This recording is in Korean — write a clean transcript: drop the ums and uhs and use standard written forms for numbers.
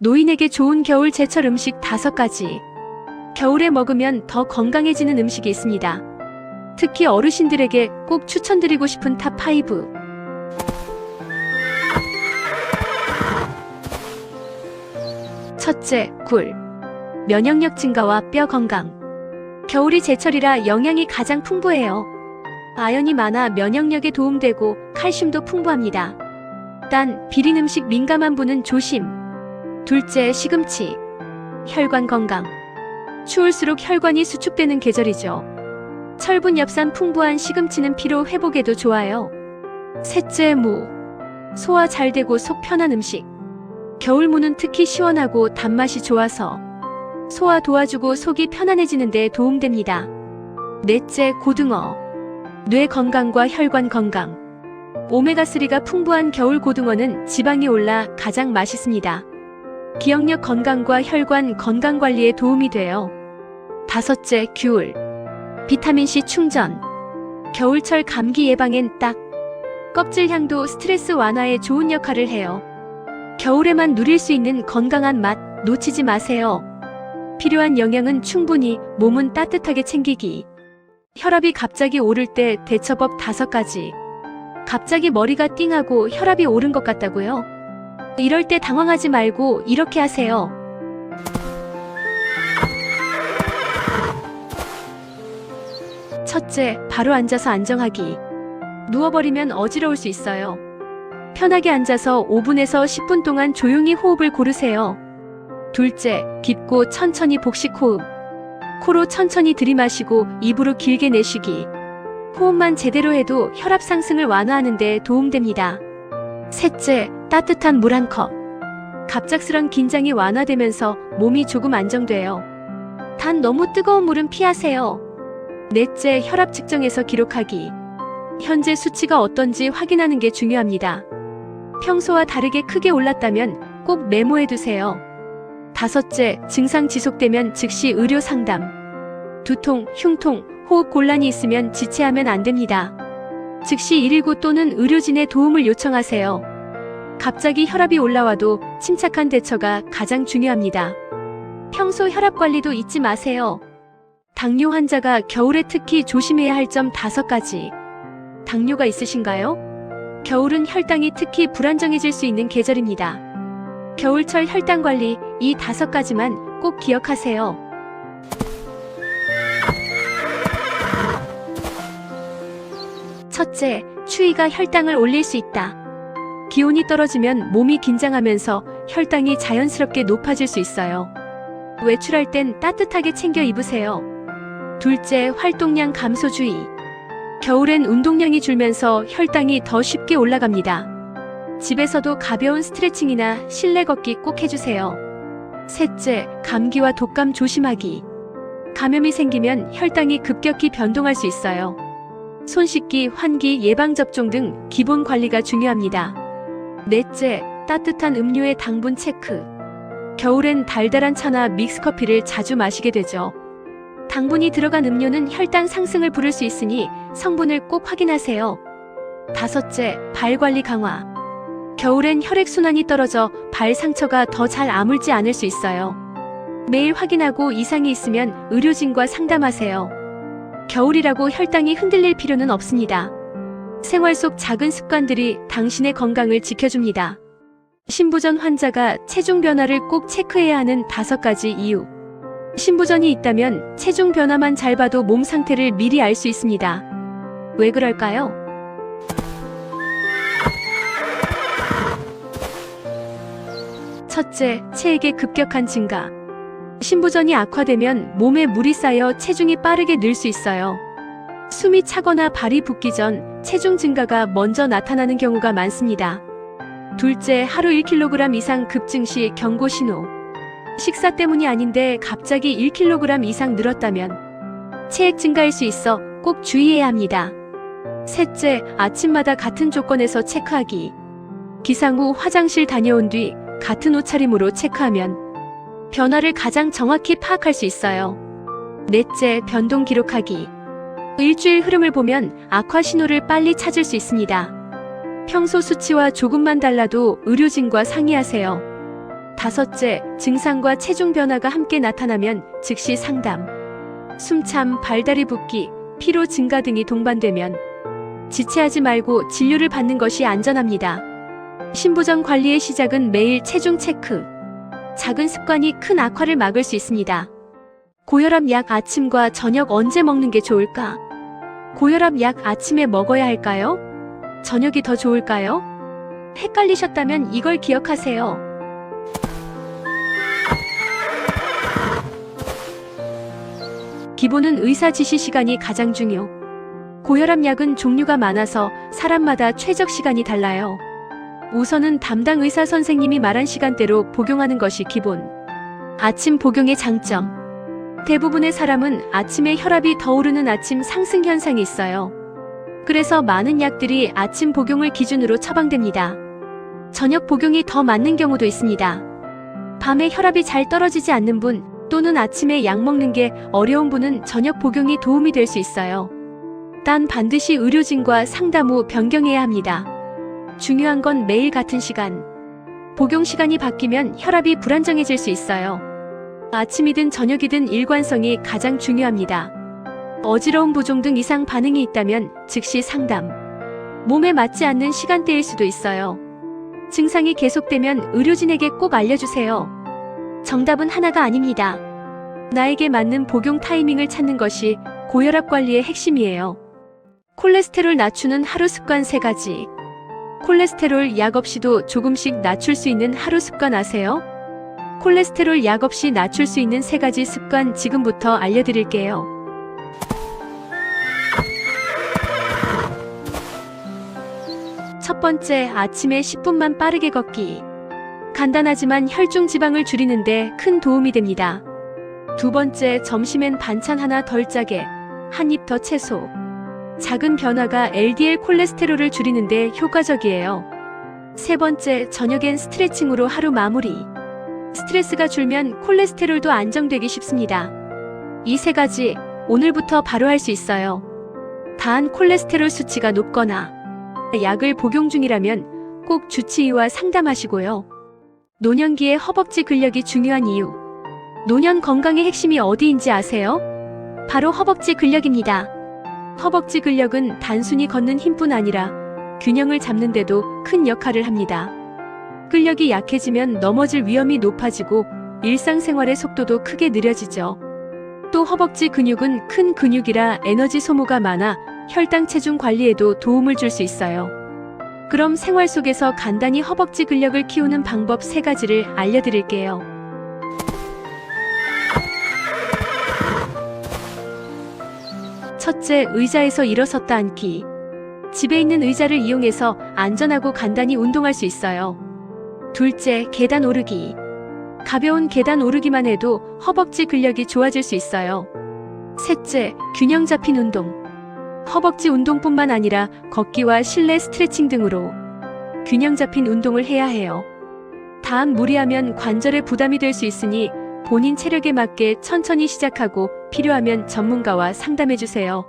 노인에게 좋은 겨울 제철 음식 5가지. 겨울에 먹으면 더 건강해지는 음식이 있습니다. 특히 어르신들에게 꼭 추천드리고 싶은 탑5. 첫째, 굴. 면역력 증가와 뼈 건강. 겨울이 제철이라 영양이 가장 풍부해요. 아연이 많아 면역력에 도움되고 칼슘도 풍부합니다. 단, 비린 음식 민감한 분은 조심. 둘째, 시금치. 혈관 건강. 추울수록 혈관이 수축되는 계절이죠. 철분 엽산 풍부한 시금치는 피로 회복에도 좋아요. 셋째, 무. 소화 잘 되고 속 편한 음식. 겨울무는 특히 시원하고 단맛이 좋아서 소화 도와주고 속이 편안해지는 데 도움됩니다. 넷째, 고등어. 뇌 건강과 혈관 건강. 오메가3가 풍부한 겨울 고등어는 지방이 올라 가장 맛있습니다. 기억력 건강과 혈관 건강 관리에 도움이 돼요. 다섯째, 귤. 비타민C 충전. 겨울철 감기 예방엔 딱. 껍질 향도 스트레스 완화에 좋은 역할을 해요. 겨울에만 누릴 수 있는 건강한 맛 놓치지 마세요. 필요한 영양은 충분히, 몸은 따뜻하게 챙기기. 혈압이 갑자기 오를 때 대처법 5가지. 갑자기 머리가 띵하고 혈압이 오른 것 같다고요? 이럴 때 당황하지 말고 이렇게 하세요. 첫째, 바로 앉아서 안정하기. 누워버리면 어지러울 수 있어요. 편하게 앉아서 5분에서 10분 동안 조용히 호흡을 고르세요. 둘째, 깊고 천천히 복식 호흡. 코로 천천히 들이마시고 입으로 길게 내쉬기. 호흡만 제대로 해도 혈압 상승을 완화하는 데 도움됩니다. 셋째, 따뜻한 물 1컵. 갑작스런 긴장이 완화되면서 몸이 조금 안정돼요. 단 너무 뜨거운 물은 피하세요. 넷째, 혈압 측정해서 기록하기. 현재 수치가 어떤지 확인하는 게 중요합니다. 평소와 다르게 크게 올랐다면 꼭 메모해두세요. 다섯째, 증상 지속되면 즉시 의료 상담. 두통, 흉통, 호흡 곤란이 있으면 지체하면 안 됩니다. 즉시 119 또는 의료진의 도움을 요청하세요. 갑자기 혈압이 올라와도 침착한 대처가 가장 중요합니다. 평소 혈압 관리도 잊지 마세요. 당뇨 환자가 겨울에 특히 조심해야 할 점 5가지. 당뇨가 있으신가요? 겨울은 혈당이 특히 불안정해질 수 있는 계절입니다. 겨울철 혈당 관리 이 5가지만 꼭 기억하세요. 첫째, 추위가 혈당을 올릴 수 있다. 기온이 떨어지면 몸이 긴장하면서 혈당이 자연스럽게 높아질 수 있어요. 외출할 땐 따뜻하게 챙겨 입으세요. 둘째, 활동량 감소 주의. 겨울엔 운동량이 줄면서 혈당이 더 쉽게 올라갑니다. 집에서도 가벼운 스트레칭이나 실내 걷기 꼭 해주세요. 셋째, 감기와 독감 조심하기. 감염이 생기면 혈당이 급격히 변동할 수 있어요. 손 씻기, 환기, 예방접종 등 기본 관리가 중요합니다. 넷째, 따뜻한 음료의 당분 체크. 겨울엔 달달한 차나 믹스커피를 자주 마시게 되죠. 당분이 들어간 음료는 혈당 상승을 부를 수 있으니 성분을 꼭 확인하세요. 다섯째, 발 관리 강화. 겨울엔 혈액순환이 떨어져 발 상처가 더 잘 아물지 않을 수 있어요. 매일 확인하고 이상이 있으면 의료진과 상담하세요. 겨울이라고 혈당이 흔들릴 필요는 없습니다. 생활 속 작은 습관들이 당신의 건강을 지켜줍니다. 신부전 환자가 체중 변화를 꼭 체크해야 하는 5가지 이유. 신부전이 있다면 체중 변화만 잘 봐도 몸 상태를 미리 알 수 있습니다. 왜 그럴까요? 첫째, 체액의 급격한 증가. 신부전이 악화되면 몸에 물이 쌓여 체중이 빠르게 늘 수 있어요. 숨이 차거나 발이 붓기 전 체중 증가가 먼저 나타나는 경우가 많습니다. 둘째, 하루 1kg 이상 급증 시 경고 신호. 식사 때문이 아닌데 갑자기 1kg 이상 늘었다면 체액 증가일 수 있어 꼭 주의해야 합니다. 셋째, 아침마다 같은 조건에서 체크하기. 기상 후 화장실 다녀온 뒤 같은 옷차림으로 체크하면 변화를 가장 정확히 파악할 수 있어요. 넷째, 변동 기록하기. 일주일 흐름을 보면 악화 신호를 빨리 찾을 수 있습니다. 평소 수치와 조금만 달라도 의료진과 상의하세요. 5째, 증상과 체중 변화가 함께 나타나면 즉시 상담. 숨참, 발다리 붓기, 피로 증가 등이 동반되면 지체하지 말고 진료를 받는 것이 안전합니다. 신부전 관리의 시작은 매일 체중 체크. 작은 습관이 큰 악화를 막을 수 있습니다. 고혈압 약 아침과 저녁 언제 먹는 게 좋을까? 고혈압 약 아침에 먹어야 할까요? 저녁이 더 좋을까요? 헷갈리셨다면 이걸 기억하세요. 기본은 의사 지시 시간이 가장 중요. 고혈압 약은 종류가 많아서 사람마다 최적 시간이 달라요. 우선은 담당 의사 선생님이 말한 시간대로 복용하는 것이 기본. 아침 복용의 장점. 대부분의 사람은 아침에 혈압이 더 오르는 아침 상승 현상이 있어요. 그래서 많은 약들이 아침 복용을 기준으로 처방됩니다. 저녁 복용이 더 맞는 경우도 있습니다. 밤에 혈압이 잘 떨어지지 않는 분 또는 아침에 약 먹는 게 어려운 분은 저녁 복용이 도움이 될 수 있어요. 단 반드시 의료진과 상담 후 변경해야 합니다. 중요한 건 매일 같은 시간. 복용 시간이 바뀌면 혈압이 불안정해질 수 있어요. 아침이든 저녁이든 일관성이 가장 중요합니다. 어지러움, 부종 등 이상 반응이 있다면 즉시 상담. 몸에 맞지 않는 시간대일 수도 있어요. 증상이 계속되면 의료진에게 꼭 알려주세요. 정답은 하나가 아닙니다. 나에게 맞는 복용 타이밍을 찾는 것이 고혈압 관리의 핵심이에요. 콜레스테롤 낮추는 하루 습관 3가지. 콜레스테롤 약 없이도 조금씩 낮출 수 있는 하루 습관 아세요? 콜레스테롤 약 없이 낮출 수 있는 3가지 습관 지금부터 알려드릴게요. 첫 번째, 아침에 10분만 빠르게 걷기. 간단하지만 혈중 지방을 줄이는데 큰 도움이 됩니다. 두 번째, 점심엔 반찬 하나 덜 짜게, 한 입 더 채소. 작은 변화가 LDL 콜레스테롤을 줄이는데 효과적이에요. 세 번째, 저녁엔 스트레칭으로 하루 마무리. 스트레스가 줄면 콜레스테롤도 안정되기 쉽습니다. 이 3가지 오늘부터 바로 할 수 있어요. 단 콜레스테롤 수치가 높거나 약을 복용 중이라면 꼭 주치의와 상담하시고요. 노년기에 허벅지 근력이 중요한 이유. 노년 건강의 핵심이 어디인지 아세요? 바로 허벅지 근력입니다. 허벅지 근력은 단순히 걷는 힘뿐 아니라 균형을 잡는 데도 큰 역할을 합니다. 근력이 약해지면 넘어질 위험이 높아지고 일상생활의 속도도 크게 느려지죠. 또 허벅지 근육은 큰 근육이라 에너지 소모가 많아 혈당 체중 관리에도 도움을 줄 수 있어요. 그럼 생활 속에서 간단히 허벅지 근력을 키우는 방법 3가지를 알려드릴게요. 첫째, 의자에서 일어섰다 앉기. 집에 있는 의자를 이용해서 안전하고 간단히 운동할 수 있어요. 둘째, 계단 오르기. 가벼운 계단 오르기만 해도 허벅지 근력이 좋아질 수 있어요. 셋째, 균형 잡힌 운동. 허벅지 운동뿐만 아니라 걷기와 실내 스트레칭 등으로 균형 잡힌 운동을 해야 해요. 단 무리하면 관절에 부담이 될 수 있으니 본인 체력에 맞게 천천히 시작하고 필요하면 전문가와 상담해주세요.